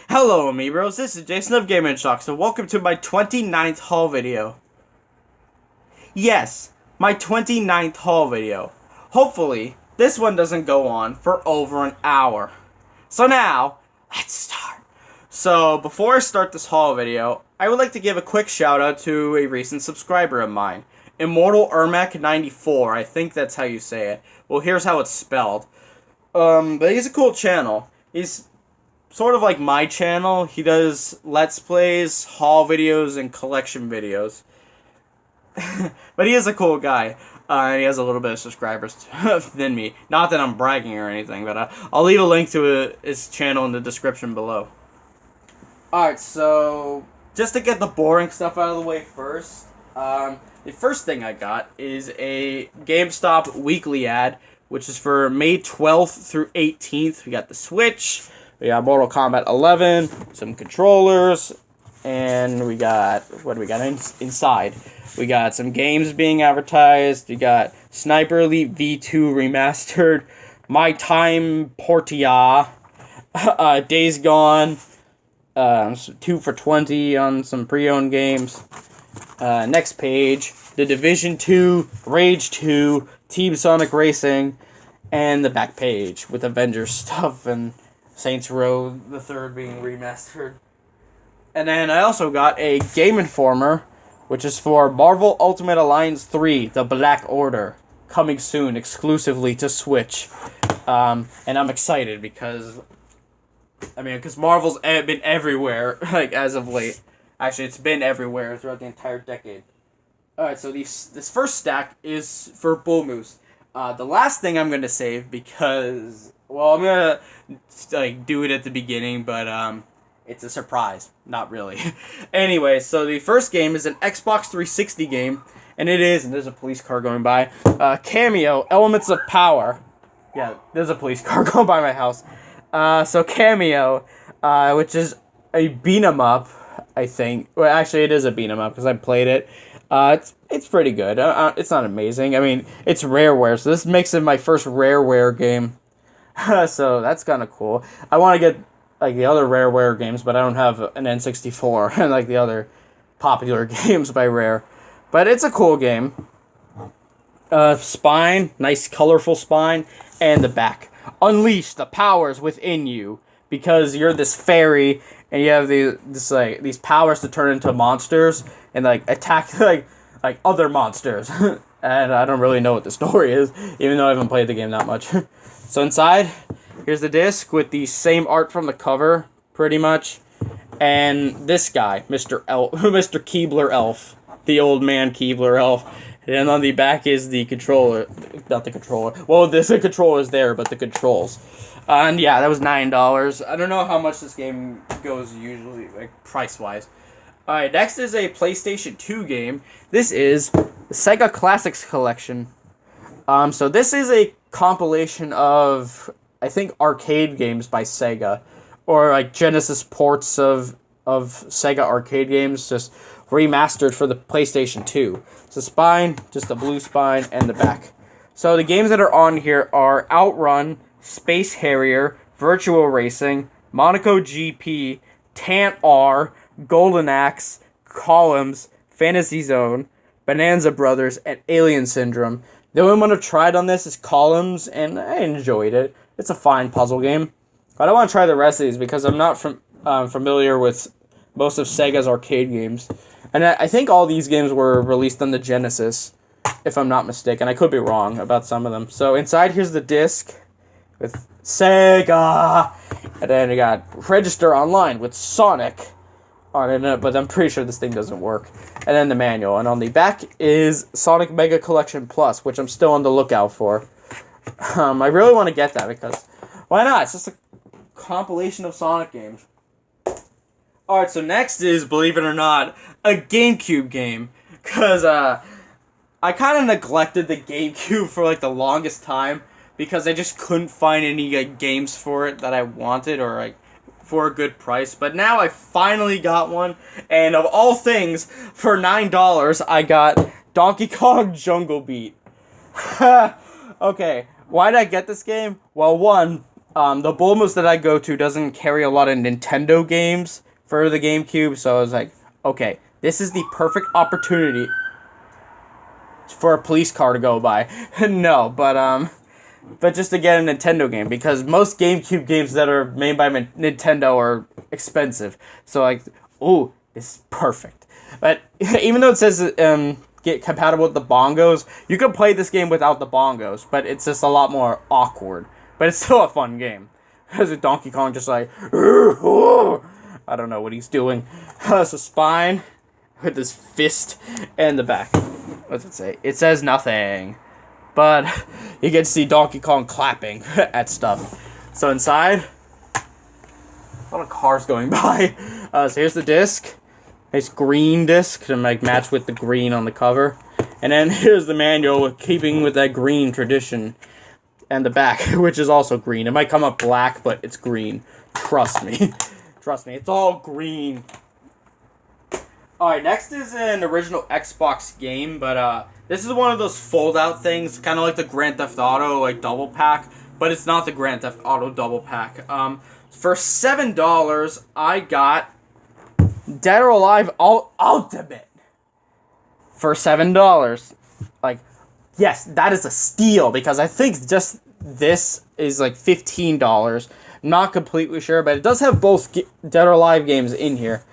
Hello amiibros, this is Jason of BioShock, so welcome to my 29th haul video. Yes, my 29th haul video. Hopefully, this one doesn't go on for over an hour. So now, let's start. So, before I start this haul video, I would like to give a quick shout out to a recent subscriber of mine. Immortal Ermac 94, I think that's how you say it. Well, here's how it's spelled. But he's a cool channel. He's sort of like my channel. He does Let's Plays, haul videos, and collection videos. But he is a cool guy. And he has a little bit of subscribers than me. Not that I'm bragging or anything, but I'll leave a link to his channel in the description below. Alright, so just to get the boring stuff out of the way first, the first thing I got is a GameStop weekly ad, which is for May 12th through 18th. We got the Switch, we got Mortal Kombat 11, some controllers, and we got, what do we got inside? We got some games being advertised. We got Sniper Elite V2 Remastered, My Time Portia, Days Gone, 2 for $20 on some pre-owned games. Next page, The Division 2, Rage 2, Team Sonic Racing, and the back page with Avengers stuff and Saints Row the 3rd being remastered. And then I also got a Game Informer, which is for Marvel Ultimate Alliance 3, The Black Order, coming soon exclusively to Switch. And I'm excited because Marvel's been everywhere, like, as of late. Actually, it's been everywhere throughout the entire decade. Alright, so this first stack is for Bull Moose. The last thing I'm going to save because, well, I'm going to do it at the beginning, but it's a surprise. Not really. Anyway, so the first game is an Xbox 360 game, and there's a police car going by, Cameo, Elements of Power. Yeah, there's a police car going by my house. So Cameo, which is a beat-em-up, I think. Well, actually, it is a beat-em-up because I played it. It's pretty good. It's not amazing. I mean, it's Rareware, so this makes it my first Rareware game. So that's kind of cool. I want to get like the other Rareware games, but I don't have an N64 and like the other popular games by Rare. But it's a cool game. Spine, nice colorful spine, and the back. Unleash the powers within you because you're this fairy and you have these powers to turn into monsters and like attack like other monsters. And I don't really know what the story is, even though I haven't played the game that much. So inside, here's the disc with the same art from the cover, pretty much. And this guy, Mr. Keebler Elf, the old man Keebler Elf. And on the back is the controller, not the controller. Well, the controller is there, but the controls. And yeah, that was $9. I don't know how much this game goes usually, like price-wise. Alright, next is a PlayStation 2 game. This is the Sega Classics Collection. So this is a compilation of, I think, arcade games by Sega. Or like Genesis ports of Sega arcade games, just remastered for the PlayStation 2. It's a spine, just a blue spine, and the back. So the games that are on here are Outrun, Space Harrier, Virtual Racing, Monaco GP, Tant R, Golden Axe, Columns, Fantasy Zone, Bonanza Brothers, and Alien Syndrome. The only one I've tried on this is Columns, and I enjoyed it. It's a fine puzzle game. But I want to try the rest of these because I'm not familiar with most of Sega's arcade games. And I think all these games were released on the Genesis, if I'm not mistaken. I could be wrong about some of them. So inside, here's the disc with Sega. And then we got Register Online with Sonic on it, but I'm pretty sure this thing doesn't work. And then the manual. And on the back is Sonic Mega Collection Plus, which I'm still on the lookout for. I really want to get that because why not? It's just a compilation of Sonic games. Alright, so next is, believe it or not, a GameCube game. Because I kind of neglected the GameCube for like the longest time because I just couldn't find any games for it that I wanted or like for a good price. But now I finally got one, and of all things, for $9, I got Donkey Kong Jungle Beat. Okay, why did I get this game? Well, one, The Bull Moose that I go to doesn't carry a lot of Nintendo games for the GameCube, so I was like, okay, this is the perfect opportunity for a police car to go by. No, but just to get a Nintendo game, because most GameCube games that are made by Nintendo are expensive. So like, oh, this is perfect. But even though it says get compatible with the bongos, you can play this game without the bongos, but it's just a lot more awkward. But it's still a fun game. There's a Donkey Kong just like, I don't know what he's doing. Has a spine with his fist and the back. What's it say? It says nothing. But you get to see Donkey Kong clapping at stuff. So inside, a lot of cars going by. So here's the disc. Nice green disc to match with the green on the cover. And then here's the manual, keeping with that green tradition. And the back, which is also green. It might come up black, but it's green. Trust me. Trust me, it's all green. Alright, next is an original Xbox game, but this is one of those fold-out things, kind of like the Grand Theft Auto double pack, but it's not the Grand Theft Auto double pack. For $7, I got Dead or Alive Ultimate for $7. Like, yes, that is a steal, because I think just this is like $15. I'm not completely sure, but it does have both Dead or Alive games in here.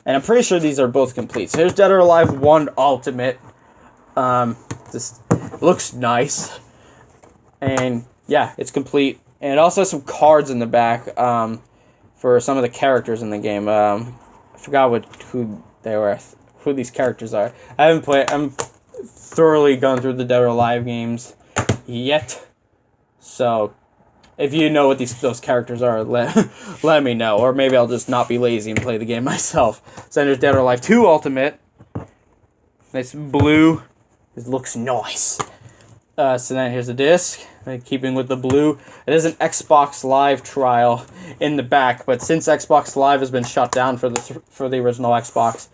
And I'm pretty sure these are both complete. So here's Dead or Alive 1 Ultimate. This looks nice. And yeah, it's complete. And it also has some cards in the back for some of the characters in the game. I forgot who they were, who these characters are. I haven't played. I'm thoroughly gone through the Dead or Alive games yet. So if you know what those characters are, let me know. Or maybe I'll just not be lazy and play the game myself. So there's Dead or Alive 2 Ultimate. Nice blue. It looks nice. So then here's the disc. Keeping with the blue. It is an Xbox Live trial in the back. But since Xbox Live has been shut down for the original Xbox,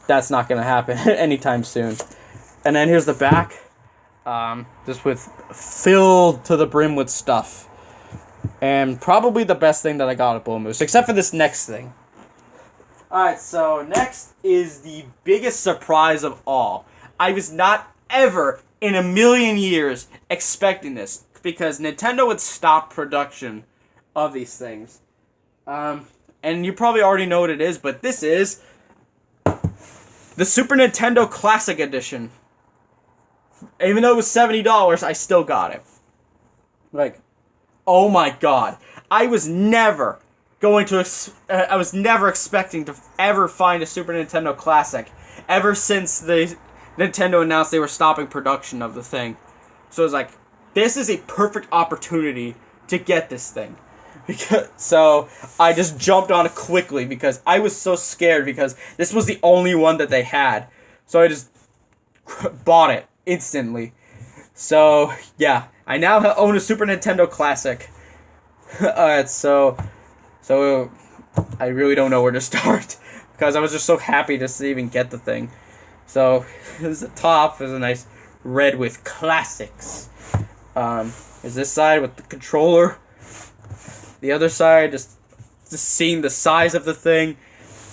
that's not going to happen anytime soon. And then here's the back. Just filled to the brim with stuff. And probably the best thing that I got at Bull Moose, except for this next thing. Alright, so next is the biggest surprise of all. I was not ever in a million years expecting this, because Nintendo would stop production of these things. And you probably already know what it is, but this is the Super Nintendo Classic Edition. Even though it was $70, I still got it. Like, oh my god. I was never expecting to ever find a Super Nintendo Classic ever since Nintendo announced they were stopping production of the thing. So it was like, this is a perfect opportunity to get this thing. So I just jumped on it quickly because I was so scared because this was the only one that they had. So I just bought it instantly. So yeah, I now own a Super Nintendo Classic. So I really don't know where to start because I was just so happy to even get the thing. So the top is a nice red with classics. Is this side with the controller. The other side, just seeing the size of the thing,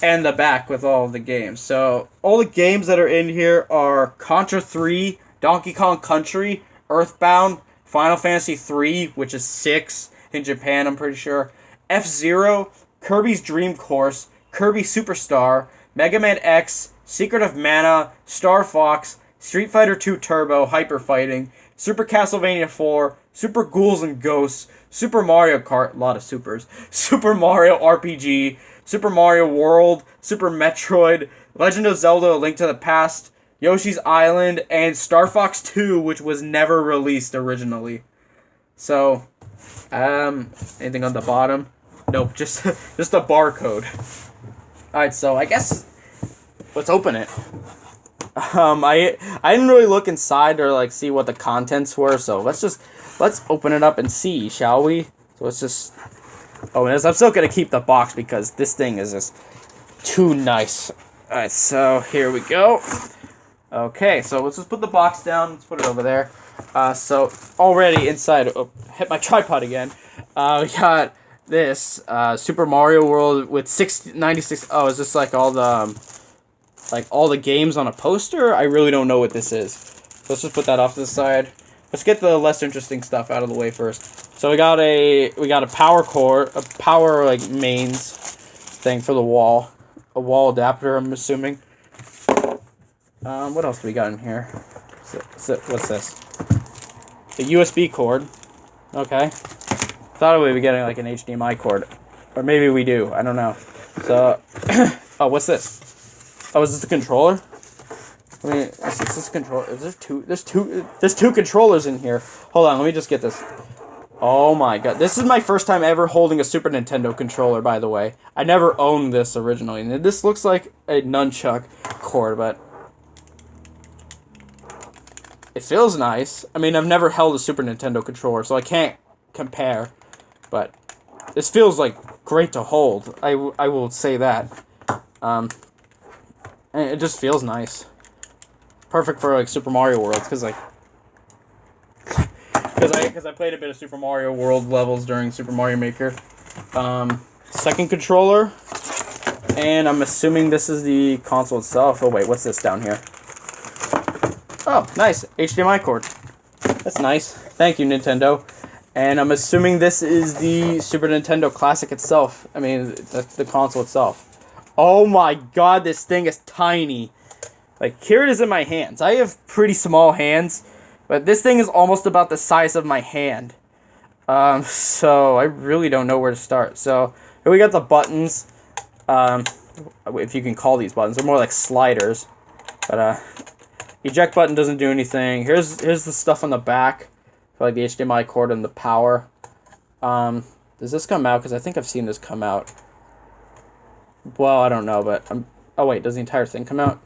and the back with all of the games. So, all the games that are in here are Contra 3, Donkey Kong Country, Earthbound, Final Fantasy 3, which is 6 in Japan, I'm pretty sure, F-Zero, Kirby's Dream Course, Kirby Superstar, Mega Man X, Secret of Mana, Star Fox, Street Fighter 2 Turbo, Hyper Fighting, Super Castlevania 4, Super Ghouls and Ghosts, Super Mario Kart, a lot of supers, Super Mario RPG, Super Mario World, Super Metroid, Legend of Zelda: A Link to the Past, Yoshi's Island, and Star Fox 2, which was never released originally. So, anything on the bottom? Nope, just a barcode. Alright, so I guess let's open it. I didn't really look inside or see what the contents were, so let's open it up and see, shall we? So let's just open this. I'm still gonna keep the box because this thing is just too nice. Alright, so here we go. Okay, so let's just put the box down. Let's put it over there. So already inside, hit my tripod again. We got this Super Mario World with 96. Oh, is this like all the games on a poster? I really don't know what this is. So let's just put that off to the side. Let's get the less interesting stuff out of the way first. So we got a power cord, a power like mains thing for the wall, a wall adapter. I'm assuming. What else do we got in here? What's this? A USB cord. Okay. Thought we would be getting like an HDMI cord, or maybe we do. I don't know. So, oh, what's this? Oh, is this the controller? I mean, is this controller? Is there two? There's two controllers in here. Hold on, let me just get this. Oh my god, this is my first time ever holding a Super Nintendo controller. By the way, I never owned this originally, and this looks like a nunchuck cord, but it feels nice. I mean, I've never held a Super Nintendo controller, so I can't compare. But this feels like great to hold. I will say that. And it just feels nice. Perfect for like Super Mario World, because I played a bit of Super Mario World levels during Super Mario Maker. Second controller, and I'm assuming this is the console itself. Oh wait, what's this down here? Oh, nice HDMI cord. That's nice. Thank you, Nintendo. And I'm assuming this is the Super Nintendo Classic itself. I mean, the console itself. Oh my god, this thing is tiny. Like, here it is in my hands. I have pretty small hands, but this thing is almost about the size of my hand. So I really don't know where to start. So, here we got the buttons. If you can call these buttons. They're more like sliders. But, eject button doesn't do anything. Here's the stuff on the back. For like the HDMI cord and the power. Does this come out? Because I think I've seen this come out. Well, I don't know, but oh wait, does the entire thing come out?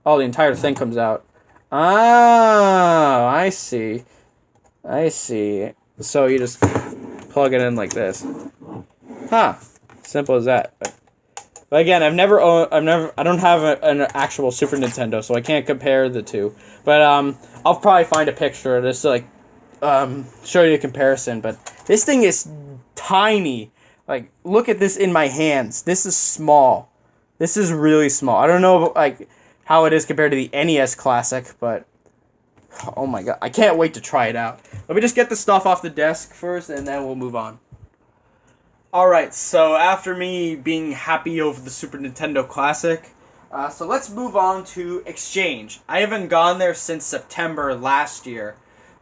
Oh, the entire thing comes out. Oh, I see. I see. So you just plug it in like this. Huh. Simple as that. But again, I don't have an actual Super Nintendo, so I can't compare the two. But I'll probably find a picture just to like show you a comparison. But this thing is tiny. Like, look at this in my hands. This is small. This is really small. I don't know like how it is compared to the NES Classic, but oh my god, I can't wait to try it out. Let me just get the stuff off the desk first, and then we'll move on. Alright, so after me being happy over the Super Nintendo Classic, so let's move on to Exchange. I haven't gone there since September last year.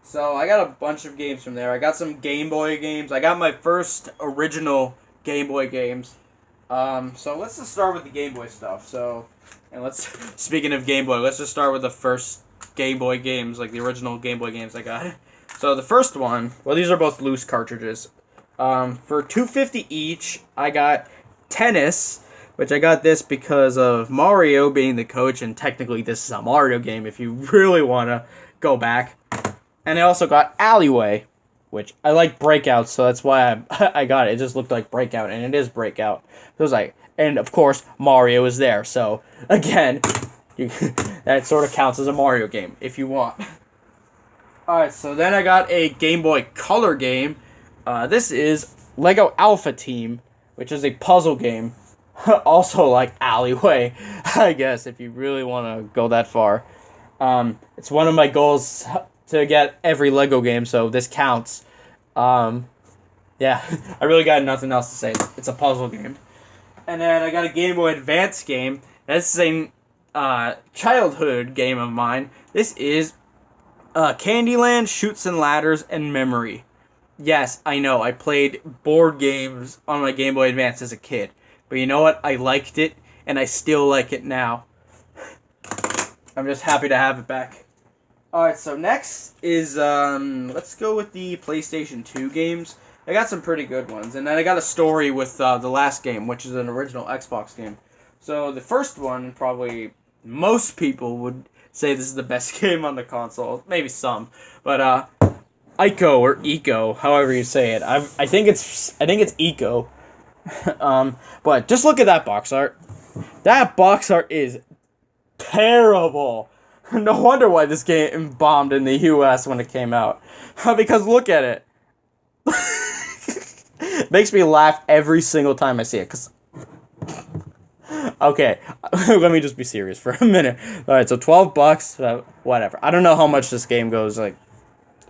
So I got a bunch of games from there. I got some Game Boy games. I got my first original Game Boy games. So let's just start with the Game Boy stuff. Speaking of Game Boy, let's just start with the first Game Boy games, like the original Game Boy games I got. So the first one, well, these are both loose cartridges. For $2.50 each, I got Tennis, which I got this because of Mario being the coach, and technically this is a Mario game if you really want to go back. And I also got Alleyway, which I like Breakout, so that's why I got it. It just looked like Breakout, and it is Breakout. It was like, and of course Mario is there. So again, that sort of counts as a Mario game if you want. All right, so then I got a Game Boy Color game. This is Lego Alpha Team, which is a puzzle game. Also like Alleyway, I guess, if you really want to go that far. It's one of my goals to get every Lego game, so this counts. Yeah, I really got nothing else to say. It's a puzzle game. And then I got a Game Boy Advance game. This is a childhood game of mine. This is Candyland, Chutes and Ladders, and Memory. Yes, I know, I played board games on my Game Boy Advance as a kid. But you know what? I liked it, and I still like it now. I'm just happy to have it back. Alright, so next is, let's go with the PlayStation 2 games. I got some pretty good ones. And then I got a story with the last game, which is an original Xbox game. So the first one, probably most people would say this is the best game on the console. Maybe some. But, Ico, or Eco, however you say it. I think it's Eco. But just look at that box art. That box art is terrible. No wonder why this game bombed in the US when it came out. Because look at it. Makes me laugh every single time I see it. Cause okay, let me just be serious for a minute. All right, so $12, whatever. I don't know how much this game goes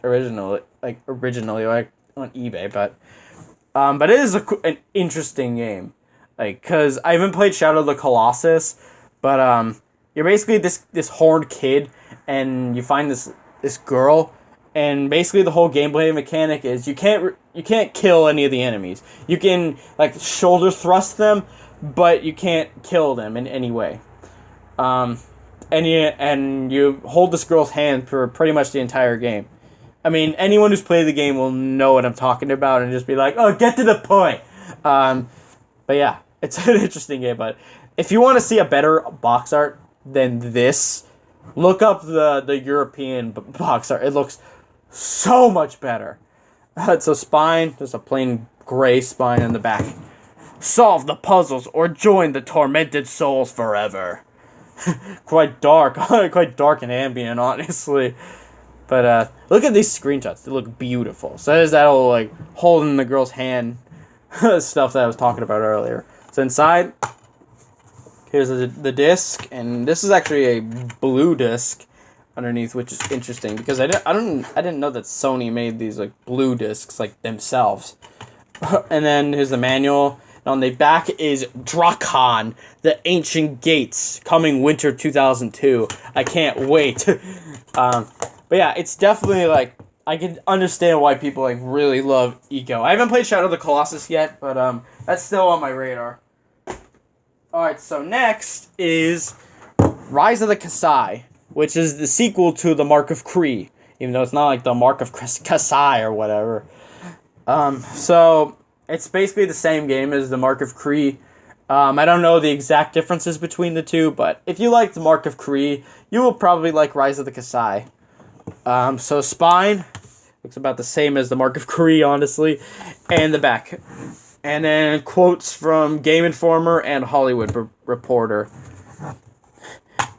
originally on eBay, but it is an interesting game. Cause I haven't played Shadow of the Colossus, but you're basically this horned kid, and you find this girl. And basically the whole gameplay mechanic is you can't kill any of the enemies. You can shoulder thrust them, but you can't kill them in any way. And you hold this girl's hand for pretty much the entire game. I mean, anyone who's played the game will know what I'm talking about and just be like, oh, get to the point. But yeah, it's an interesting game. But if you want to see a better box art than this, look up the European box art. It looks so much better. It's a spine. There's a plain gray spine in the back. Solve the puzzles or join the tormented souls forever. Quite dark and ambient, honestly. But look at these screenshots. They look beautiful. So there's that whole holding the girl's hand stuff that I was talking about earlier. So inside, here's the disc, and this is actually a blue disc underneath, which is interesting because I didn't know that Sony made these blue discs themselves. And then here's the manual. And on the back is Drakon, the Ancient Gates, coming winter 2002. I can't wait. But yeah, it's definitely I can understand why people really love Eco. I haven't played Shadow of the Colossus yet, but that's still on my radar. Alright, so next is Rise of the Kasai, which is the sequel to the Mark of Kree, even though it's not the Mark of Kasai or whatever. So it's basically the same game as the Mark of Kree. I don't know the exact differences between the two, but if you like the Mark of Kree, you will probably like Rise of the Kasai. So spine looks about the same as the Mark of Kree, honestly, and the back. And then quotes from Game Informer and Hollywood Reporter.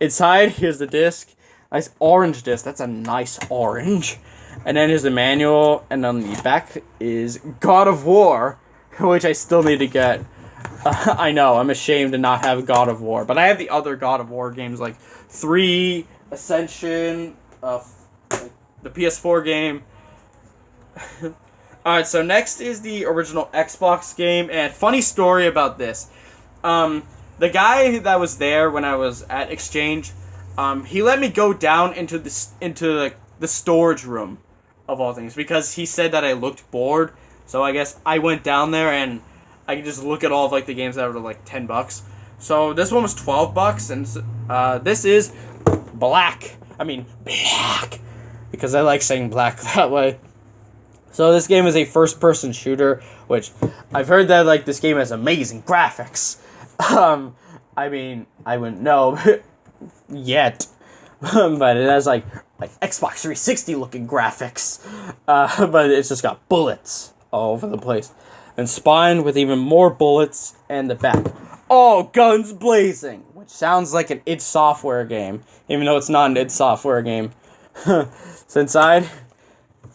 Inside, here's the disc. Nice orange disc. That's a nice orange. And then here's the manual. And on the back is God of War, which I still need to get. I know, I'm ashamed to not have God of War. But I have the other God of War games, 3, Ascension, the PS4 game. Alright, so next is the original Xbox game. And funny story about this. The guy that was there when I was at Exchange, he let me go down into the storage room of all things because he said that I looked bored. So I guess I went down there and I could just look at all of the games that were $10. So this one was $12, and this is black. I mean black, because I like saying black that way. So this game is a first-person shooter, which I've heard that this game has amazing graphics. I mean, I wouldn't know yet, but it has Xbox 360 looking graphics. But it's just got bullets all over the place, and spine with even more bullets, and the back, all guns blazing, which sounds like an id Software game, even though it's not an id Software game. So inside,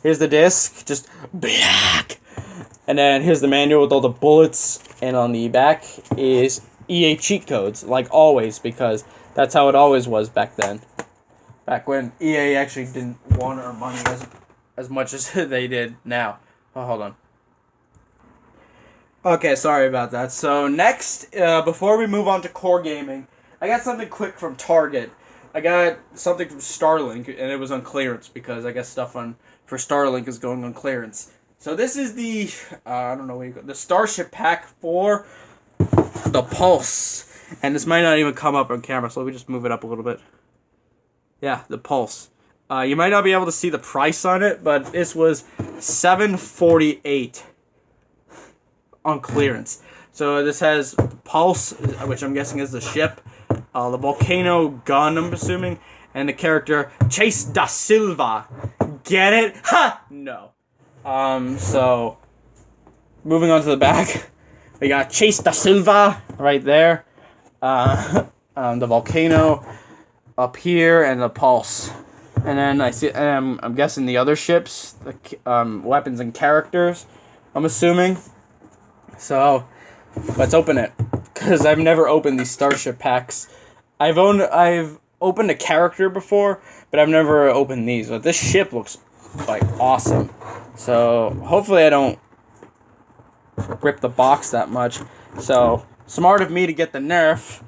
here's the disc, just black. And then here's the manual with all the bullets. And on the back is EA cheat codes, like always, because that's how it always was back then. Back when EA actually didn't want our money as much as they did now. Oh, hold on. Okay, sorry about that. So next, before we move on to core gaming, I got something quick from Target. I got something from Starlink, and it was on clearance because I guess stuff for Starlink is going on clearance. So this is the, I don't know what you call it, the Starship Pack for the Pulse. And this might not even come up on camera, so let me just move it up a little bit. Yeah, the Pulse. You might not be able to see the price on it, but this was $748 on clearance. So this has Pulse, which I'm guessing is the ship, the volcano gun, I'm assuming, and the character Chase da Silva. Get it? Ha! No. So moving on to the back, we got Chase da Silva right there. The volcano. up here, and the pulse. And then I see, and I'm guessing the other ships, the weapons and characters, I'm assuming. So, let's open it, because I've never opened these starship packs. I've opened a character before, but I've never opened these. But this ship looks like awesome. So, hopefully I don't rip the box that much. So, smart of me to get the nerf.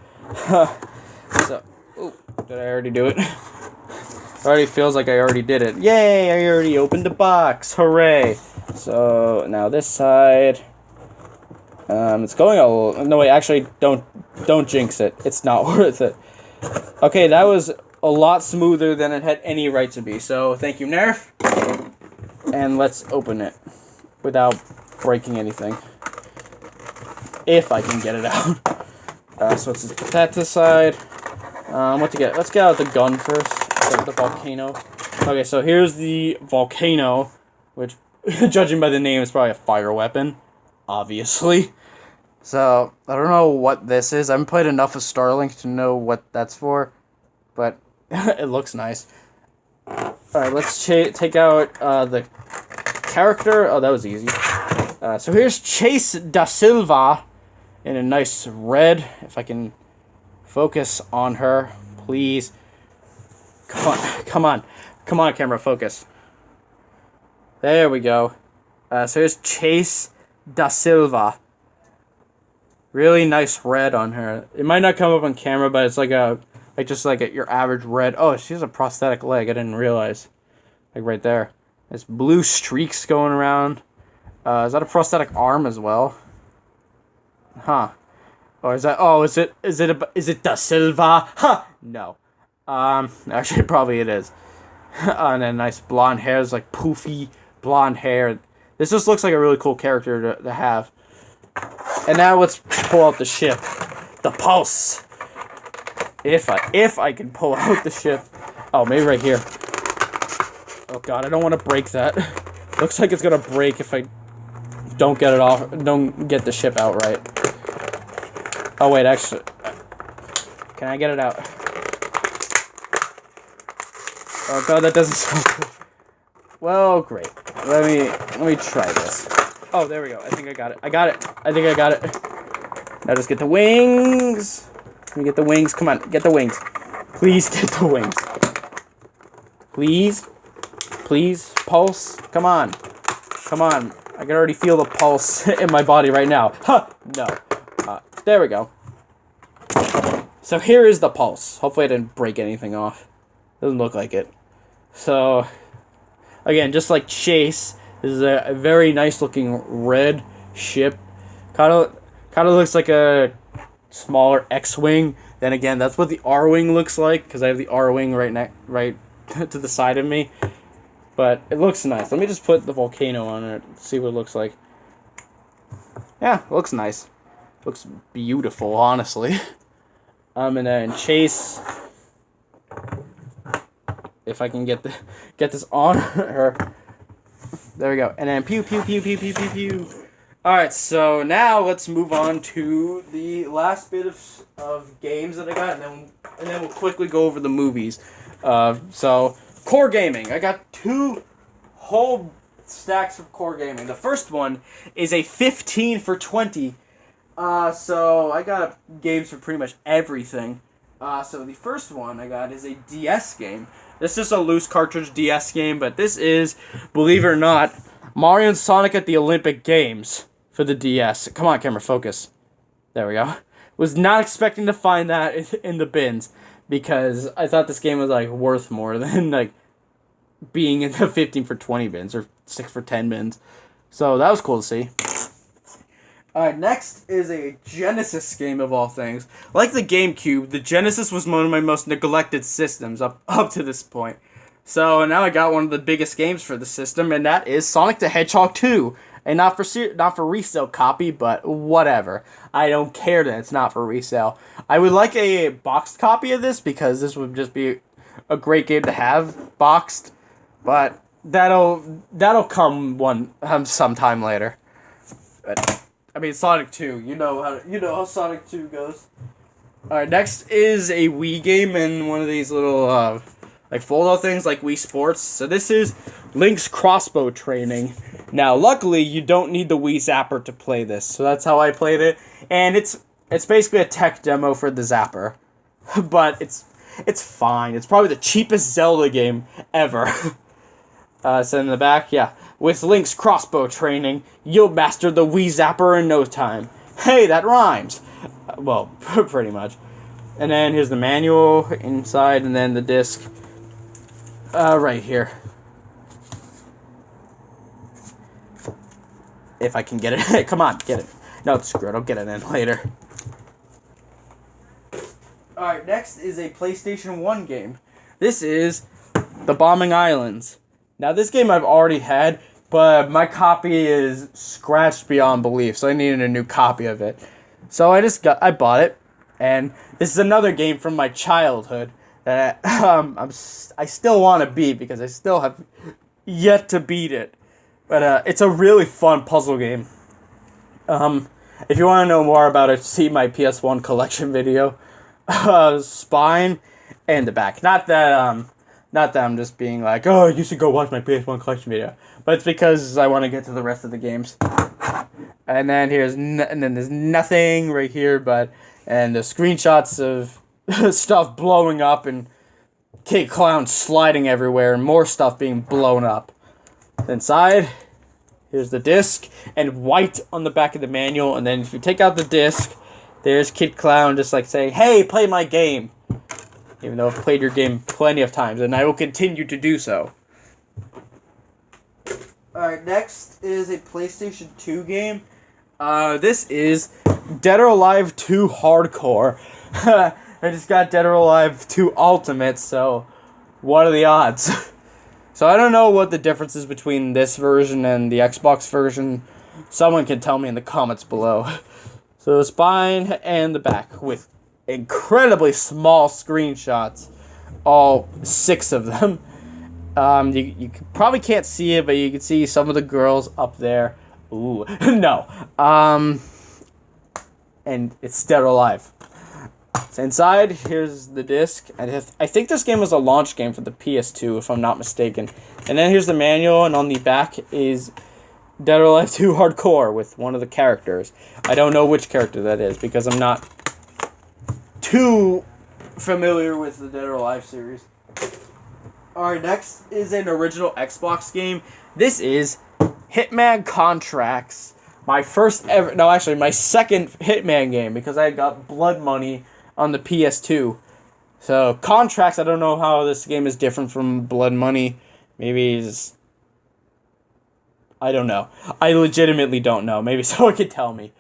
So, ooh, did I already do it? It already feels like I already did it. Yay, I already opened the box. Hooray. So, now this side. It's going a little... No, wait, actually, don't jinx it. It's not worth it. Okay, that was a lot smoother than it had any right to be. So, thank you, Nerf. And let's open it without breaking anything. If I can get it out. So, let's just put that to the side. What to get? Let's get out the gun first. The volcano. Okay, so here's the volcano, which, judging by the name, is probably a fire weapon, obviously. So, I don't know what this is. I haven't played enough of Starlink to know what that's for, but it looks nice. Alright, let's take out the character. Oh, that was easy. So here's Chase Da Silva in a nice red. If I can focus on her, please. Come on, camera, focus. There we go. So here's Chase Da Silva. Really nice red on her. It might not come up on camera, but it's like just like your average red. Oh, she has a prosthetic leg. I didn't realize. Like right there. There's blue streaks going around. Is that a prosthetic arm as well? Huh. Or is that? Oh, is it Da Silva? Huh. No. Actually, probably it is. And then nice blonde hair. It's like poofy blonde hair. This just looks like a really cool character to have. And now let's pull out the ship. The Pulse. If I can pull out the ship. Oh, maybe right here. Oh god, I don't want to break that. Looks like it's gonna break if I don't get it off. Don't get the ship out right. Oh wait, actually, can I get it out? Oh god, that doesn't sound good. Well, great. Let me try this. Oh, there we go. I think I got it. I think I got it. Now just get the wings. Let me get the wings. Come on, get the wings. Please get the wings. Please. Please. Pulse. Come on. Come on. I can already feel the pulse in my body right now. Huh. No. There we go. So here is the pulse. Hopefully I didn't break anything off. Doesn't look like it. So, again, just like Chase, this is a very nice looking red ship. Kind of looks like a smaller X-wing. Then again, that's what the R-wing looks like, because I have the R-wing right to the side of me. But it looks nice. Let me just put the volcano on it, see what it looks like. Yeah, it looks nice. Looks beautiful, honestly. And then Chase, if I can get this on her. There we go. And then pew pew pew pew pew pew pew. Alright, so now let's move on to the last bit of games that I got, and then we'll quickly go over the movies. So core gaming. I got 2 whole stacks of core gaming. The first one is a 15 for 20. So I got games for pretty much everything. So the first one I got is a DS game. This is a loose cartridge DS game, but this is, believe it or not, Mario and Sonic at the Olympic Games for the DS. Come on, camera, focus. There we go. Was not expecting to find that in the bins, because I thought this game was like worth more than like being in the 15 for 20 bins or 6 for 10 bins. So that was cool to see. Alright, next is a Genesis game of all things. Like the GameCube, the Genesis was one of my most neglected systems up to this point. So now I got one of the biggest games for the system, and that is Sonic the Hedgehog 2. And not for resale copy, but whatever. I don't care that it's not for resale. I would like a boxed copy of this, because this would just be a great game to have boxed. But that'll come sometime later. But I mean, Sonic 2. You know how Sonic 2 goes. Alright, next is a Wii game and one of these little, like fold-out things like Wii Sports. So this is Link's crossbow training. Now, luckily, you don't need the Wii Zapper to play this, so that's how I played it. And it's basically a tech demo for the Zapper, but it's fine. It's probably the cheapest Zelda game ever. So in the back, yeah, with Link's crossbow training, you'll master the Wii Zapper in no time. Hey, that rhymes. Well, pretty much. And then here's the manual inside, and then the disc right here. If I can get it. Come on, get it. No, screw it. I'll get it in later. Alright, next is a PlayStation 1 game. This is The Bombing Islands. Now, this game I've already had, but my copy is scratched beyond belief, so I needed a new copy of it. So I bought it, and this is another game from my childhood that I still want to beat because I still have yet to beat it. But it's a really fun puzzle game. If you want to know more about it, see my PS1 collection video. Spine and the back. Not that I'm just being like, oh, you should go watch my PS1 collection video, but it's because I want to get to the rest of the games. And then then there's nothing right here, and the screenshots of stuff blowing up and Kid Clown sliding everywhere and more stuff being blown up. Inside, here's the disc and white on the back of the manual. And then if you take out the disc, there's Kid Clown just like saying, "Hey, play my game." Even though I've played your game plenty of times, and I will continue to do so. Alright, next is a PlayStation 2 game. This is Dead or Alive 2 Hardcore. I just got Dead or Alive 2 Ultimate, so what are the odds? So I don't know what the difference is between this version and the Xbox version. Someone can tell me in the comments below. So the spine and the back with incredibly small screenshots, all 6 of them. You probably can't see it, but you can see some of the girls up there. Ooh, no. And it's Dead or Alive. So inside, here's the disc. I think this game was a launch game for the PS2, if I'm not mistaken. And then here's the manual, and on the back is Dead or Alive 2 Hardcore with one of the characters. I don't know which character that is, because I'm not too familiar with the Dead or Alive series. Alright, next is an original Xbox game. This is Hitman Contracts. My second Hitman game, because I got Blood Money on the PS2. So, Contracts, I don't know how this game is different from Blood Money. Maybe I don't know. I legitimately don't know. Maybe someone could tell me.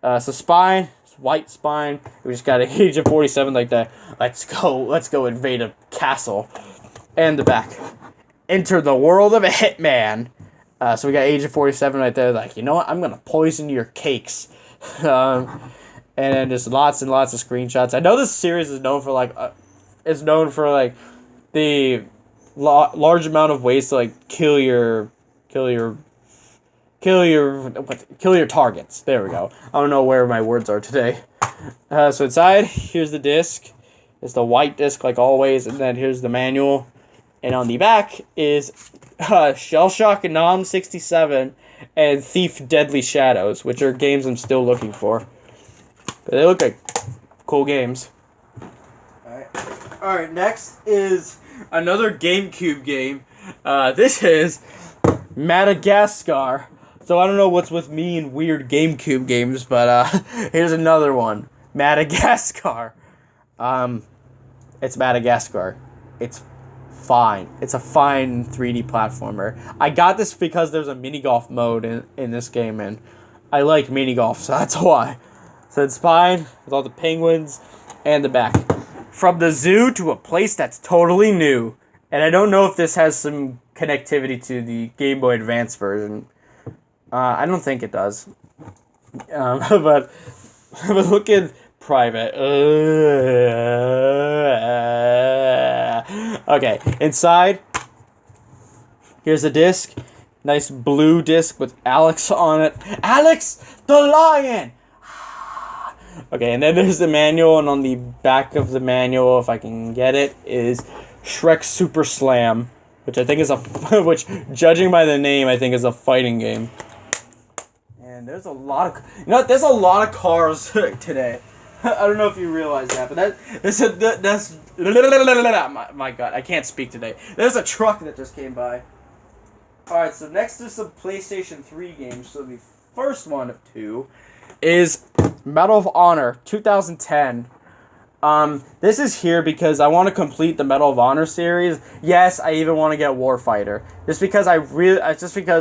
So, Spine. White spine. We just got an Age of 47 like that. Let's go invade a castle. And the back. Enter the world of a hitman. So we got Age of 47 right there. Like, you know what? I'm gonna poison your cakes. And then just lots and lots of screenshots. I know this series is known for the large amount of ways to like kill your targets. There we go. I don't know where my words are today. So inside, here's the disc. It's the white disc like always, and then here's the manual. And on the back is Shell Shock Nom 67 and Thief Deadly Shadows, which are games I'm still looking for. But they look like cool games. Alright, next is another GameCube game. This is Madagascar. So I don't know what's with me and weird GameCube games, but here's another one. Madagascar. It's Madagascar. It's fine. It's a fine 3D platformer. I got this because there's a mini golf mode in this game, and I like mini golf, so that's why. So it's fine with all the penguins and the back. From the zoo to a place that's totally new. And I don't know if this has some connectivity to the Game Boy Advance version. I don't think it does. But look at private. Okay, inside, here's the disc. Nice blue disc with Alex on it. Alex the lion! Okay, and then there's the manual, and on the back of the manual, if I can get it, is Shrek Super Slam, which I think is which, judging by the name, I think is a fighting game. And there's a lot of, there's a lot of cars today. I don't know if you realize that, but that's my God, I can't speak today. There's a truck that just came by. Alright, so next is some PlayStation 3 games. So the first one of two is Medal of Honor 2010. This is here because I want to complete the Medal of Honor series. Yes, I even want to get Warfighter. Just because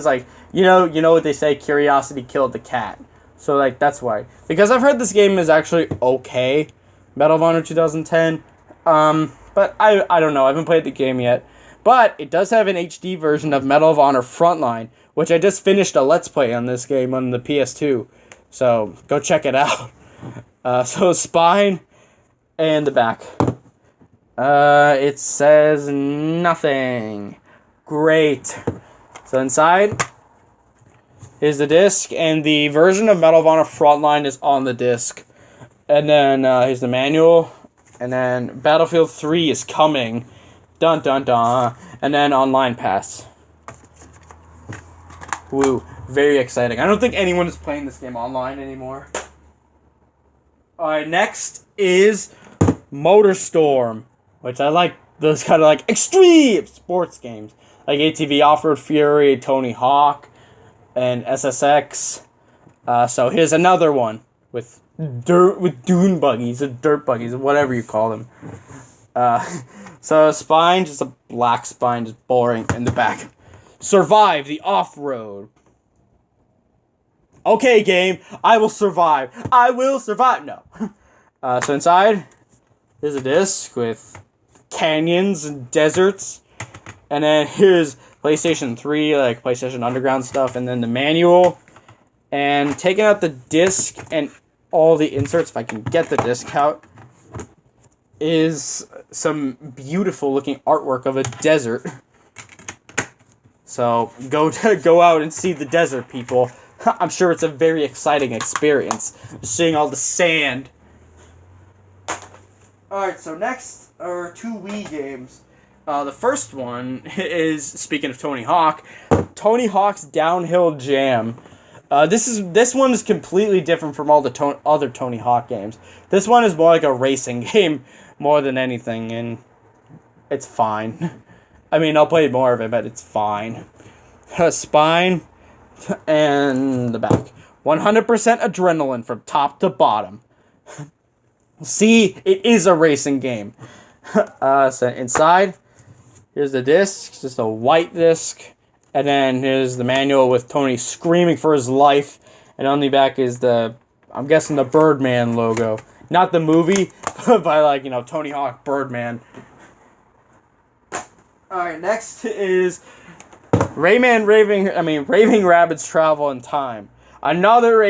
like, you know what they say, curiosity killed the cat. So like that's why. Because I've heard this game is actually okay, Medal of Honor 2010. But I don't know. I haven't played the game yet. But it does have an HD version of Medal of Honor Frontline, which I just finished a Let's Play on this game on the PS2. So go check it out. So spine and the back. It says nothing. Great. So inside is the disc, and the version of Medal of Honor Frontline is on the disc. And then here's the manual, and then Battlefield 3 is coming. Dun dun dun. And then Online Pass. Woo. Very exciting. I don't think anyone is playing this game online anymore. Alright, next is MotorStorm, which I like those kind of like extreme sports games. Like ATV Off-Road Fury, Tony Hawk, and SSX. So here's another one with dune buggies, or dirt buggies, or whatever you call them. So spine, just a black spine, just boring in the back. Survive the off-road. Okay, game, I will survive. I will survive. No. So inside, there's a disc with canyons and deserts. And then here's PlayStation 3, like PlayStation Underground stuff. And then the manual. And taking out the disc and all the inserts, if I can get the disc out, is some beautiful looking artwork of a desert. So go out and see the desert, people. I'm sure it's a very exciting experience, seeing all the sand. Alright, so next are two Wii games. The first one is, speaking of Tony Hawk, Tony Hawk's Downhill Jam. This one is completely different from all the other Tony Hawk games. This one is more like a racing game more than anything, and it's fine. I mean, I'll play more of it, but it's fine. Spine and the back. 100% adrenaline from top to bottom. See, it is a racing game. So inside, here's the disc, just a white disc. And then here's the manual with Tony screaming for his life. And on the back is the, I'm guessing, the Birdman logo. Not the movie, but like, Tony Hawk Birdman. Alright, next is Raving Rabbids Travel in Time. Another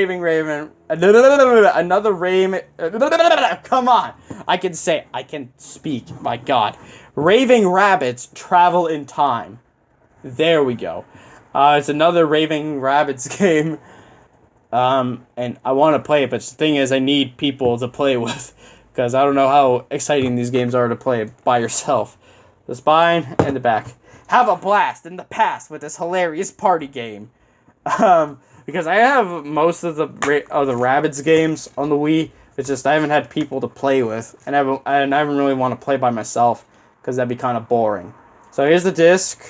come on. I can speak, my God. Raving Rabbids Travel in Time. There we go. It's another Raving Rabbids game. And I want to play it, but the thing is, I need people to play with, because I don't know how exciting these games are to play by yourself. The spine and the back. Have a blast in the past with this hilarious party game. Because I have most of the Rabbids games on the Wii. It's just I haven't had people to play with, and I haven't really want to play by myself, because that'd be kind of boring. So here's the disc.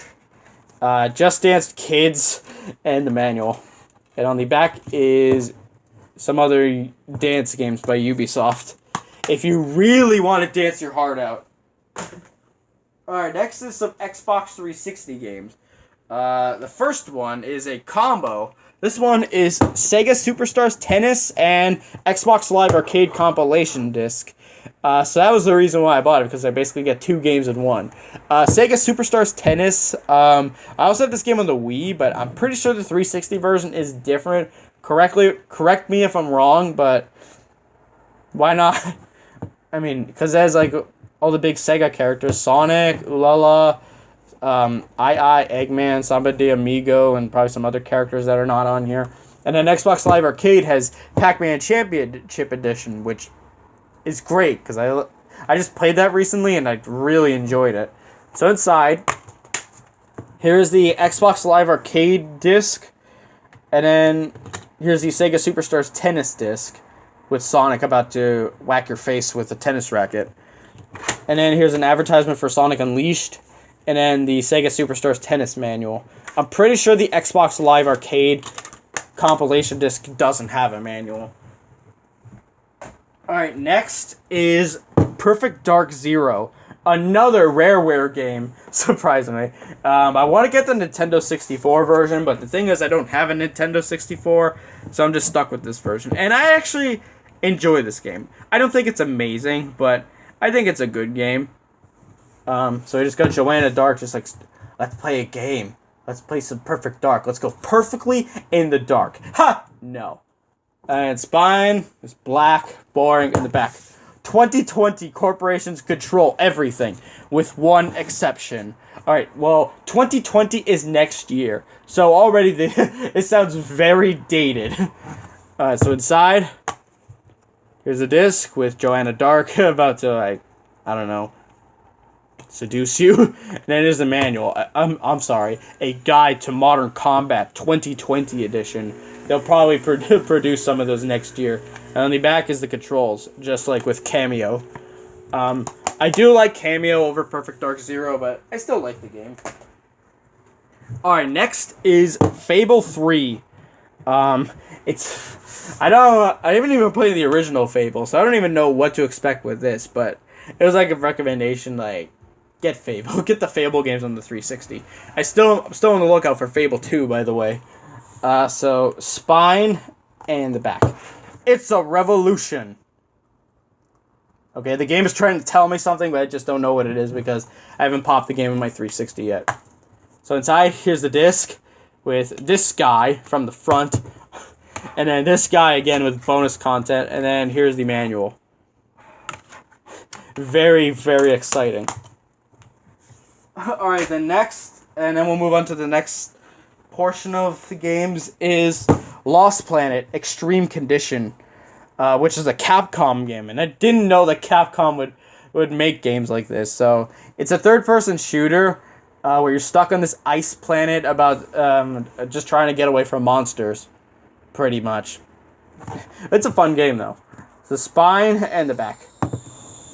Just Dance Kids and the manual. And on the back is some other dance games by Ubisoft, if you really want to dance your heart out. Alright, next is some Xbox 360 games. The first one is a combo. This one is Sega Superstars Tennis and Xbox Live Arcade compilation disc. So that was the reason why I bought it, because I basically get two games in one. Sega Superstars Tennis. I also have this game on the Wii, but I'm pretty sure the 360 version is different. Correct me if I'm wrong, but why not? I mean, because there's like all the big Sega characters: Sonic, Ulala, I, Eggman, Samba de Amigo, and probably some other characters that are not on here. And then Xbox Live Arcade has Pac-Man Championship Edition, which is great because I just played that recently and I really enjoyed it. So inside, here's the Xbox Live Arcade disc, and then here's the Sega Superstars tennis disc with Sonic about to whack your face with a tennis racket. And then here's an advertisement for Sonic Unleashed, and then the Sega Superstars tennis manual. I'm pretty sure the Xbox Live Arcade compilation disc doesn't have a manual. Alright, next is Perfect Dark Zero. Another Rareware game, surprisingly. I want to get the Nintendo 64 version, but the thing is I don't have a Nintendo 64, so I'm just stuck with this version. And I actually enjoy this game. I don't think it's amazing, but I think it's a good game. So I just got Joanna Dark, just like, let's play a game. Let's play some Perfect Dark. Let's go perfectly in the dark. Ha! No. And spine is black, boring in the back. 2020 corporations control everything, with one exception. Alright, well, 2020 is next year, so already it sounds very dated. So inside, here's a disc with Joanna Dark about to, like, I don't know, seduce you. And then there's the manual. I'm sorry, a guide to modern combat 2020 edition. They'll probably produce some of those next year. And on the back is the controls, just like with Cameo. I do like Cameo over Perfect Dark Zero, but I still like the game. Alright, next is Fable 3. I haven't even played the original Fable, so I don't even know what to expect with this, but it was like a recommendation, like, get Fable. Get the Fable games on the 360. I'm still on the lookout for Fable 2, by the way. So, spine and the back. It's a revolution. Okay, the game is trying to tell me something, but I just don't know what it is because I haven't popped the game in my 360 yet. So inside, here's the disc with this guy from the front, and then this guy again with bonus content, and then here's the manual. Very, very exciting. Alright, the next, and then we'll move on to the next portion of the games, is Lost Planet Extreme Condition, which is a Capcom game, and I didn't know that Capcom would make games like this. So it's a third-person shooter where you're stuck on this ice planet about just trying to get away from monsters, pretty much. It's a fun game, though. The spine and the back.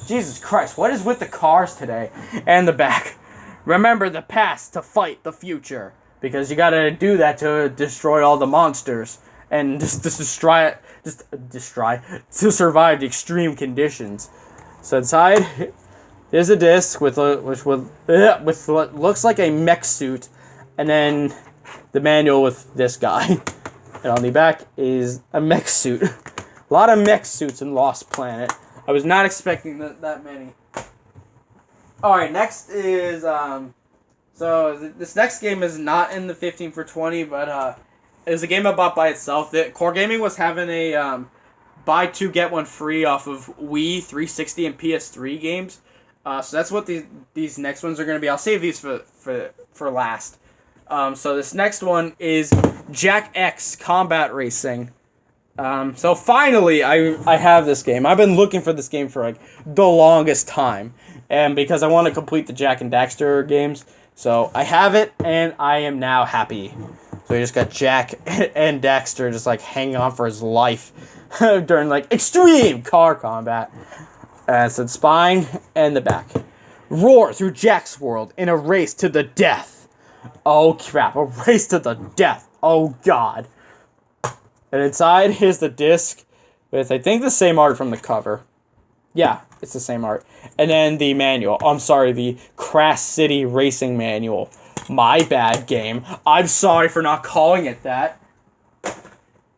Jesus Christ, what is with the cars today? And the back. Remember the past to fight the future. Because you gotta do that to destroy all the monsters. And to survive the extreme conditions. So inside, there's a disc with what looks like a mech suit. And then the manual with this guy. And on the back is a mech suit. A lot of mech suits in Lost Planet. I was not expecting that many. Alright, next is, so this next game is not in the 15 for 20, but it was a game I bought by itself. Core Gaming was having a buy two get one free off of Wii, 360, and PS3 games. So that's what these next ones are going to be. I'll save these for last. So this next one is Jack X Combat Racing. So finally, I have this game. I've been looking for this game for like the longest time, and because I want to complete the Jack and Daxter games, so I have it, and I am now happy. So we just got Jack and Daxter just like hanging on for his life during like extreme car combat. So the spine and the back. Roar through Jack's world in a race to the death. Oh crap! A race to the death. Oh god. And inside is the disc with, I think, the same art from the cover. Yeah, it's the same art. And then the manual. I'm sorry, the Crash City Racing Manual. My bad, game. I'm sorry for not calling it that.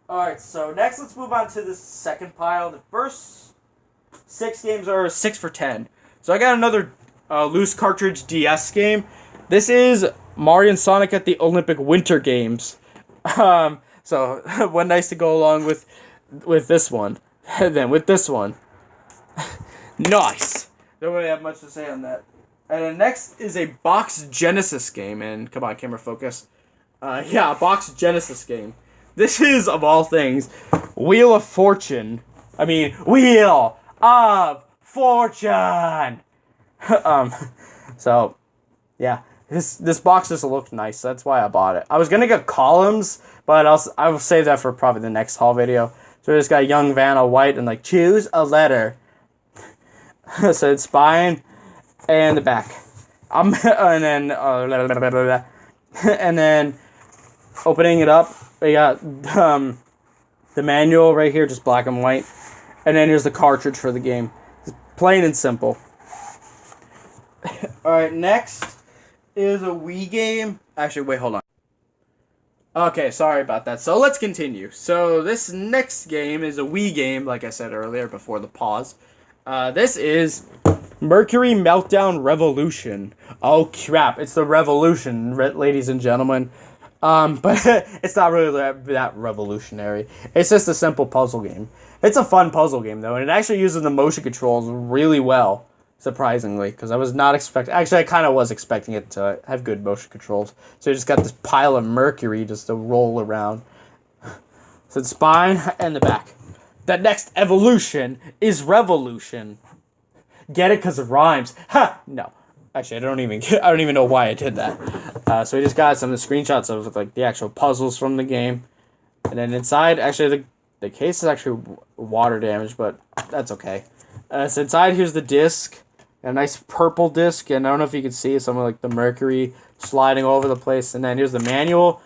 Alright, so next let's move on to the second pile. The first 6 games are 6 for 10. So I got another loose cartridge DS game. This is Mario and Sonic at the Olympic Winter Games. So, what nice to go along with this one. And then with this one. Nice! Don't really have much to say on that. And then next is a Box Genesis game. And come on, camera focus. Yeah, a Box Genesis game. this is, of all things, Wheel of Fortune. I mean, Wheel of Fortune! So, yeah. This box just looked nice. That's why I bought it. I was going to get columns, but I will save that for probably the next haul video. So we just got Young Vanna White and like, choose a letter. So it's spine and the back. And then opening it up, we got the manual right here, just black and white. And then here's the cartridge for the game. It's plain and simple. Alright, next is a Wii game. Actually, wait, hold on. Okay, sorry about that. So let's continue. So this next game is a Wii game, like I said earlier before the pause. This is Mercury Meltdown Revolution. Oh crap, it's the Revolution, ladies and gentlemen. But it's not really that revolutionary. It's just a simple puzzle game. It's a fun puzzle game though, and it actually uses the motion controls really well. Surprisingly, because I was not expecting... Actually, I kind of was expecting it to have good motion controls. So you just got this pile of mercury just to roll around. So the spine and the back. The next evolution is revolution. Get it? Because it rhymes. Ha! No. Actually, I don't even know why I did that. So we just got some of the screenshots of like the actual puzzles from the game. And then inside, actually, the case is actually water damaged, but that's okay. So inside, here's the disc. A nice purple disc, and I don't know if you can see some of like the mercury sliding all over the place. And then here's the manual,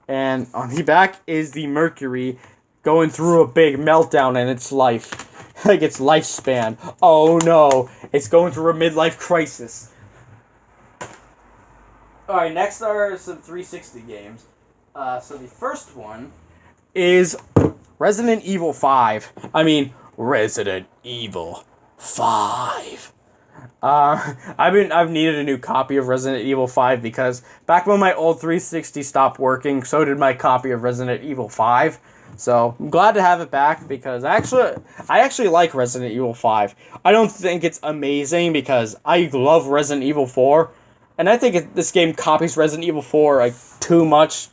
and on the back is the mercury going through a big meltdown in its life, like its lifespan. Oh no, it's going through a midlife crisis. All right, next are some 360 games. So the first one is Resident Evil 5. I mean, Resident Evil 5. I've needed a new copy of Resident Evil 5 because back when my old 360 stopped working, so did my copy of Resident Evil 5. So I'm glad to have it back because I actually like Resident Evil 5. I don't think it's amazing because I love Resident Evil 4, and I think this game copies Resident Evil 4 like too much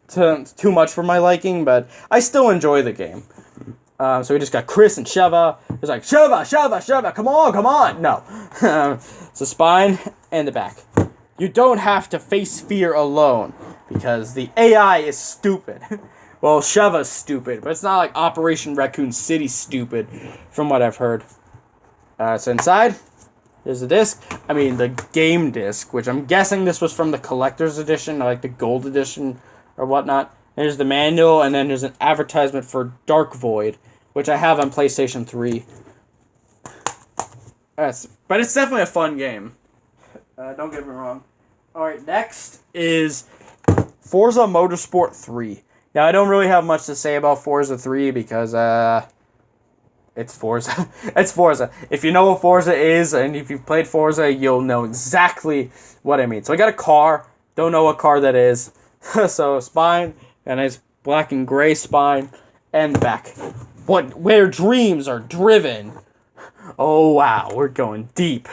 for my liking, but I still enjoy the game. So we just got Chris and Sheva. It's like, Sheva, come on. No. So spine and the back. You don't have to face fear alone, because the AI is stupid. Well, Sheva's stupid, but it's not like Operation Raccoon City stupid, from what I've heard. So inside, there's the disc. I mean, the game disc, which I'm guessing this was from the collector's edition, or like the gold edition, or whatnot. There's the manual, and then there's an advertisement for Dark Void, which I have on PlayStation 3. But it's definitely a fun game. Don't get me wrong. Alright, next is Forza Motorsport 3. Now, I don't really have much to say about Forza 3 because, it's Forza. It's Forza. If you know what Forza is, and if you've played Forza, you'll know exactly what I mean. So I got a car. Don't know what car that is. So, spine, a nice black and gray spine, and the back. Where dreams are driven. Oh wow, we're going deep.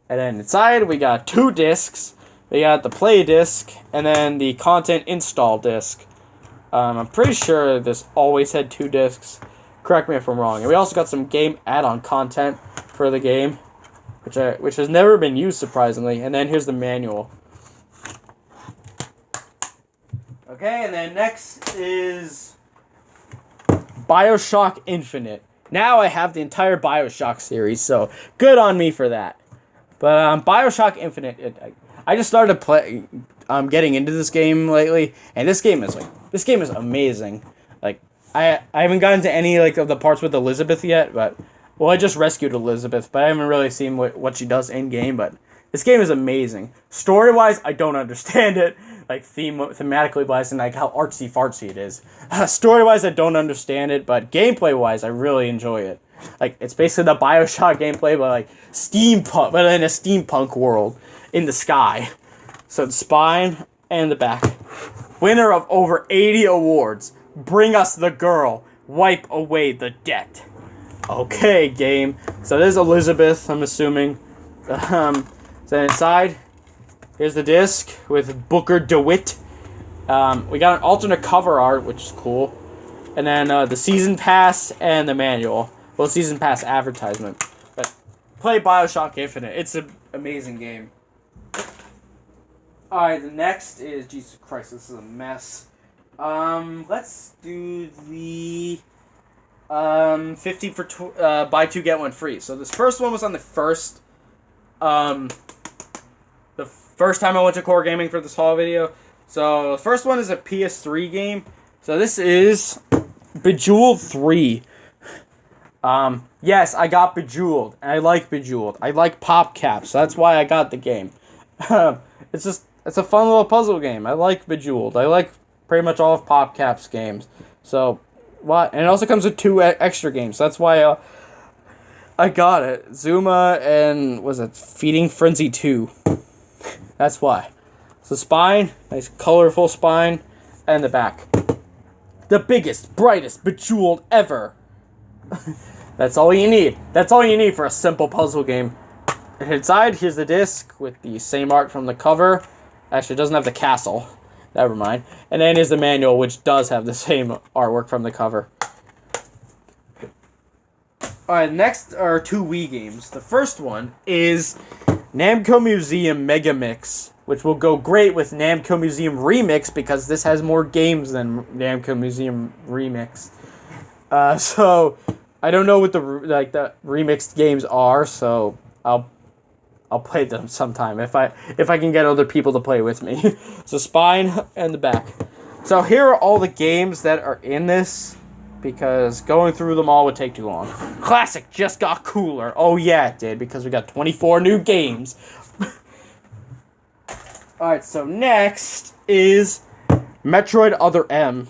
And then inside we got 2 discs. We got the play disc and then the content install disc. I'm pretty sure this always had 2 discs. Correct me if I'm wrong. And we also got some game add-on content for the game, which has never been used surprisingly. And then here's the manual. Okay, and then next is BioShock Infinite. Now I have the entire BioShock series, so good on me for that. But BioShock Infinite, I just started getting into this game lately, and this game is amazing. Like I haven't gotten to any like of the parts with Elizabeth yet, but I just rescued Elizabeth, but I haven't really seen what she does in game. But this game is amazing. Story wise, I don't understand it. Like thematically wise and like how artsy fartsy it is. Story wise, I don't understand it, but gameplay wise, I really enjoy it. Like it's basically the BioShock gameplay, but like steampunk, but in a steampunk world in the sky. So the spine and the back. Winner of over 80 awards. Bring us the girl. Wipe away the debt. Okay, game. So there's Elizabeth, I'm assuming. So inside, here's the disc with Booker DeWitt. We got an alternate cover art, which is cool. And then the season pass and the manual. Well, season pass advertisement. But play BioShock Infinite. It's an amazing game. Alright, the next is... Jesus Christ, this is a mess. Let's do the... 50 for buy 2 get 1 free. So this first one was on the first time I went to Core Gaming for this haul video. So the first one is a PS3 game. So this is Bejeweled 3. Yes, I got Bejeweled. And I like Bejeweled. I like pop caps. So that's why I got the game. It's a fun little puzzle game. I like Bejeweled. I like pretty much all of PopCap's games. So what? And it also comes with 2 extra games. So that's why I got it. Zuma and was it Feeding Frenzy 2? That's why. So spine, nice colorful spine, and the back. The biggest, brightest Bejeweled ever. That's all you need. That's all you need for a simple puzzle game. And inside, here's the disc with the same art from the cover. Actually, it doesn't have the castle. Never mind. And then here's the manual, which does have the same artwork from the cover. Alright, next are 2 Wii games. The first one is Namco Museum Mega Mix, which will go great with Namco Museum Remix because this has more games than Namco Museum Remix. So I don't know what the remixed games are, so I'll play them sometime if I can get other people to play with me. So spine and the back. So here are all the games that are in this, because going through them all would take too long. Classic just got cooler. Oh yeah, it did, because we got 24 new games. Alright, so next is Metroid Other M.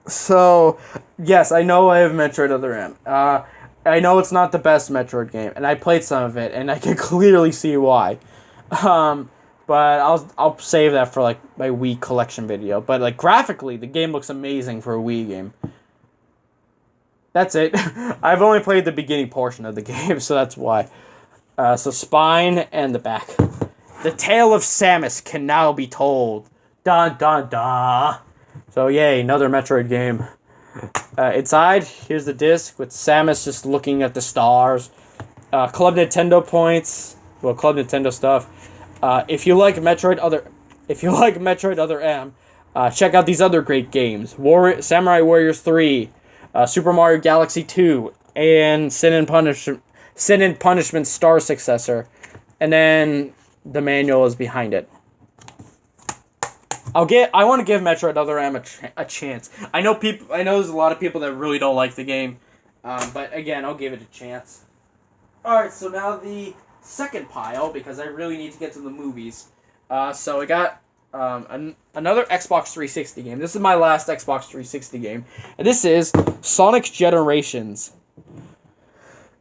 So, yes, I know I have Metroid Other M. I know it's not the best Metroid game, and I played some of it, and I can clearly see why. But I'll save that for like my Wii collection video. But like graphically, the game looks amazing for a Wii game. That's it. I've only played the beginning portion of the game, so that's why. So spine and the back. The tale of Samus can now be told. Dun dun dun. So yay, another Metroid game. Inside, here's the disc with Samus just looking at the stars. Club Nintendo points. Well, Club Nintendo stuff. If you like Metroid Other M, check out these other great games: Samurai Warriors 3, Super Mario Galaxy 2, and Sin and Punishment Star Successor. And then the manual is behind it. I want to give Metroid Other M a chance. I know there's a lot of people that really don't like the game, but again, I'll give it a chance. Alright, so now the second pile, because I really need to get to the movies. So I got another Xbox 360 game. This is my last Xbox 360 game, and this is Sonic Generations.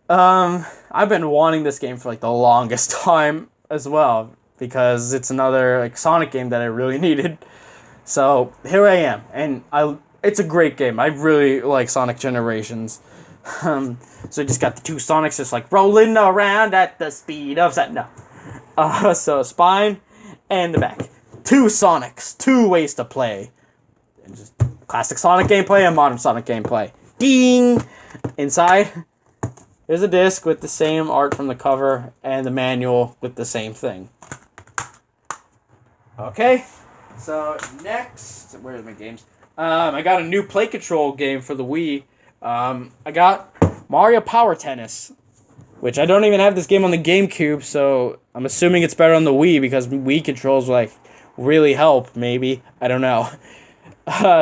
I've been wanting this game for like the longest time as well, because it's another like Sonic game that I really needed. So here I am, and it's a great game. I really like Sonic Generations. So I just got the 2 Sonics just like rolling around at the speed of sound. No. So spine and the back. 2 Sonics, 2 ways to play. And just classic Sonic gameplay and modern Sonic gameplay. Ding! Inside, there's a disc with the same art from the cover and the manual with the same thing. Okay, so next, where are my games? I got a new Play Control game for the Wii. I got Mario Power Tennis, which I don't even have this game on the GameCube, so I'm assuming it's better on the Wii because Wii controls like really help, maybe. I don't know.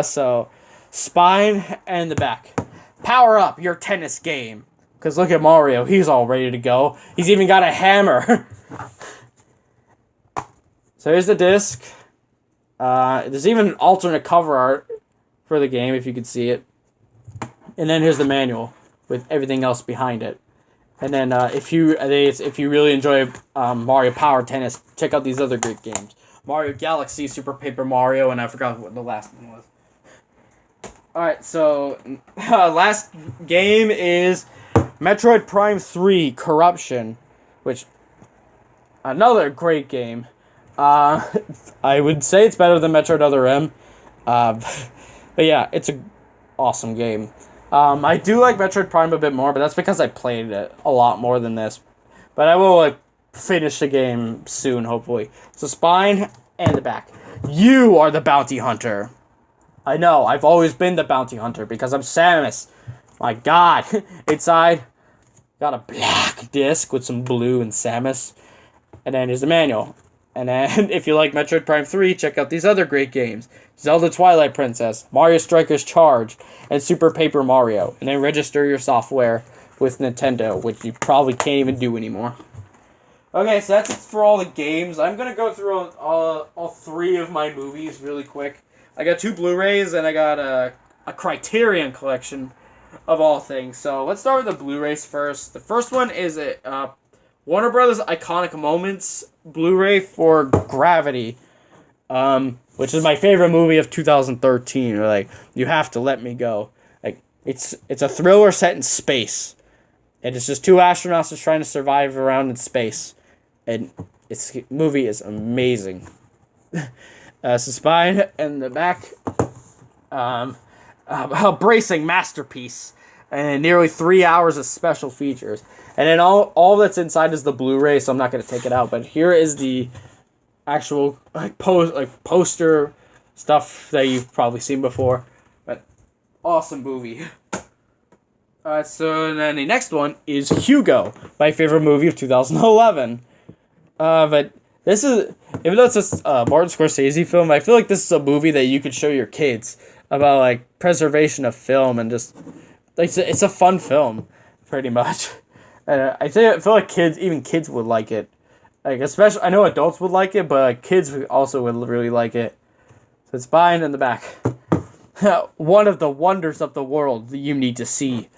So, spine and the back. Power up your tennis game. Because look at Mario, he's all ready to go. He's even got a hammer. So here's the disc. There's even an alternate cover art for the game, if you could see it. And then here's the manual with everything else behind it. And then if you really enjoy Mario Power Tennis, check out these other great games: Mario Galaxy, Super Paper Mario, and I forgot what the last one was. All right, so last game is Metroid Prime 3: Corruption, which another great game. I would say it's better than Metroid Other M. Uh, but yeah, it's a awesome game. I do like Metroid Prime a bit more, but that's because I played it a lot more than this. But I will like finish the game soon, hopefully. So spine and the back. You are the bounty hunter. I know, I've always been the bounty hunter because I'm Samus. My god. Inside, got a black disc with some blue and Samus. And then here's the manual. And then, if you like Metroid Prime 3, check out these other great games. Zelda Twilight Princess, Mario Strikers Charged, and Super Paper Mario. And then register your software with Nintendo, which you probably can't even do anymore. Okay, so that's it for all the games. I'm going to go through all 3 of my movies really quick. I got 2 Blu-rays, and I got a Criterion collection of all things. So let's start with the Blu-rays first. The first one is a Warner Brothers Iconic Moments Blu-ray for Gravity, which is my favorite movie of 2013. Like, You Have to Let Me Go. Like, it's a thriller set in space, and it's just 2 astronauts just trying to survive around in space, and the movie is amazing. So spine and the back, a bracing masterpiece, and nearly 3 hours of special features. And then all that's inside is the Blu-ray, so I'm not going to take it out. But here is the actual poster stuff that you've probably seen before. But awesome movie. So then the next one is Hugo, my favorite movie of 2011. But this is, even though it's a Martin Scorsese film, I feel like this is a movie that you could show your kids about like preservation of film and just like it's a fun film, pretty much. And I feel like kids would like it. Like, especially, I know adults would like it, but like, kids also would really like it. So it's behind in the back. One of the wonders of the world that you need to see.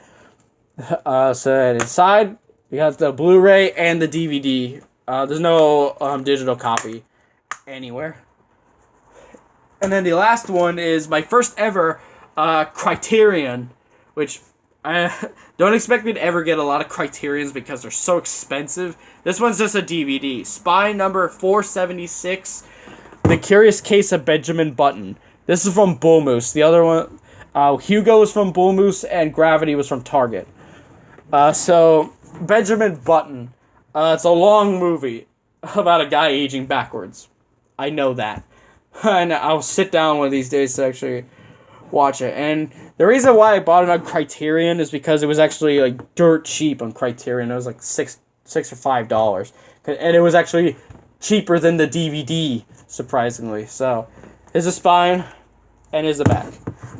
So inside, we have the Blu-ray and the DVD. There's no digital copy anywhere. And then the last one is my first ever Criterion, which I don't expect me to ever get a lot of Criterions because they're so expensive. This one's just a DVD. Spy number 476, The Curious Case of Benjamin Button. This is from Bull Moose. The other one, Hugo was from Bull Moose, and Gravity was from Target. So, Benjamin Button. It's a long movie about a guy aging backwards. I know that. And I'll sit down one of these days to actually watch it. And the reason why I bought it on Criterion is because it was actually like dirt cheap on Criterion. It was like $6 or $5, and it was actually cheaper than the DVD, surprisingly. So here's the spine, and here's the back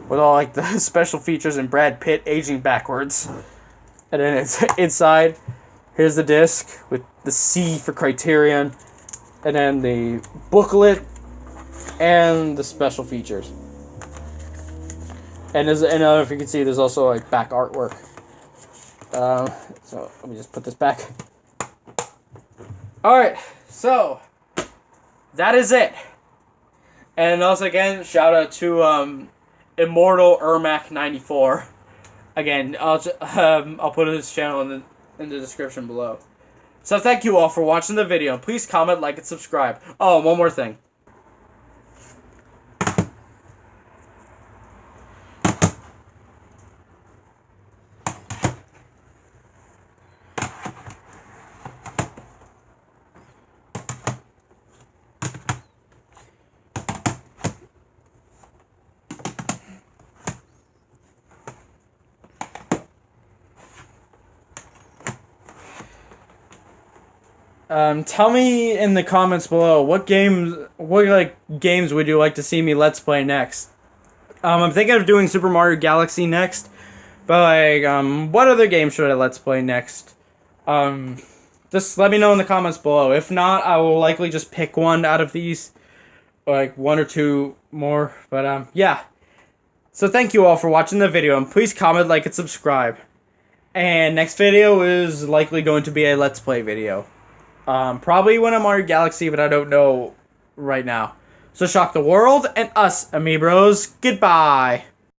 with all like the special features and Brad Pitt aging backwards. And then it's inside. Here's the disc with the C for Criterion, and then the booklet and the special features. And I don't know if you can see, there's also like back artwork. So let me just put this back. Alright, so that is it. And also again, shout out to Immortal Ermac 94. Again, I'll put his channel in the description below. So thank you all for watching the video. Please comment, like, and subscribe. Oh, one more thing. Tell me in the comments below what games would you like to see me let's play next. I'm thinking of doing Super Mario Galaxy next, but like what other games should I let's play next? Just let me know in the comments below. If not, I will likely just pick one out of these, like 1 or 2 more. But yeah. So thank you all for watching the video, and please comment, like, and subscribe. And next video is likely going to be a let's play video. Probably when I'm Mario Galaxy, but I don't know right now. So shock the world and us, amiibros. Goodbye.